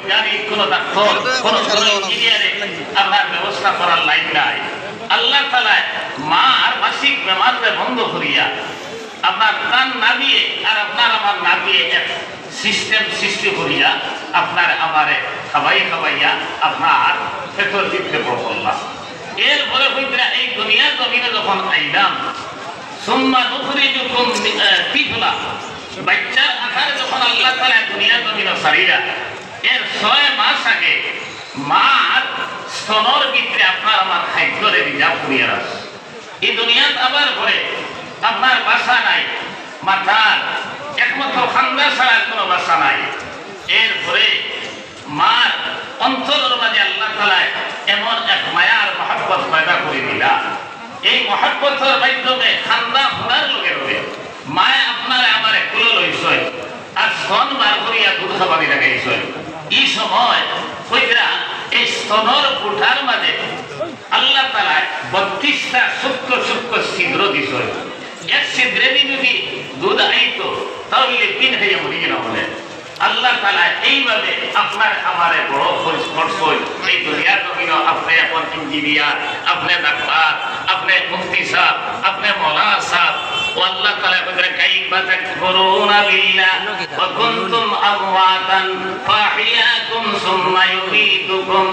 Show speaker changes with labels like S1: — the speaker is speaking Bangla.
S1: বৈজ্ঞানিক, কোন ডাক্তার, কোন ইঞ্জিনিয়ারে আপনার ব্যবস্থা করার লাইন নাই। আল্লাহ তাআলা মা আর মাসিক বেমারে বন্ধ করিয়া আপনার কান না দিয়ে আর আপনার আমার না দিয়ে এক সিস্টেম সৃষ্টি করিয়া আপনার আমারে খাবাইয়া আপনার ভেতর দিতে বললাম। এরপরে হইতে এই দুনিয়ার জমিনে যখন আইলাম, সুম্মা নুখরিজুকুম তিফলা, বাচ্চার আকারে যখন আল্লাহ তাআলা দুনিয়ার জমিনে ছাড়িয়া এর 6 মাস আগে মার স্তনের ভিতরে আপনার আমার খাদ্যরে রিজার্ভ করিয়া রাখছে। এই দুনিয়াত আবার পরে আপনার বাসা নাই, মাথার একমাত্র খান্দা ছাড়া কোনো বাসা নাই। এরপরে মার অন্তরের মাঝে আল্লাহ তাআলা এমন এক মায়ার মহব্বত পয়দা করে দিলা। এই মহব্বতের মাধ্যমে খান্দা ফোনার লগে লগে মায় আপনারে আমারে কুলো লইছে আর স্তন বার করিয়া দুধ খাবারি লাগাইছে। এই সময় কইরা এই স্তনের কোঠার মাঝে আল্লাহ তাআলা 32টা সূক্ষ্ম সূক্ষ্ম ছিদ্র দিছে। এক ছিদ্রে যদি দুধ আইতো তাহলে 3 হয়ে মরিয়ে না বলে। আল্লাহ তাআলা এইভাবে আপনার আমারে বড় করছেন। এই দুনিয়ার জমিনে আপনি এখন ইঞ্জিনিয়ার, আপনি ডাক্তার, আপনি মুফতি সাহেব, আপনি মাওলানা সাহেব, ও আল্লাহ তাআলা বলেন কাইফা তাকফুরুনা বিল্লাহ ওয়া কুনতুম আমওয়াতান ফাহিয়াকুম সুম্মা ইউমীতুকুম।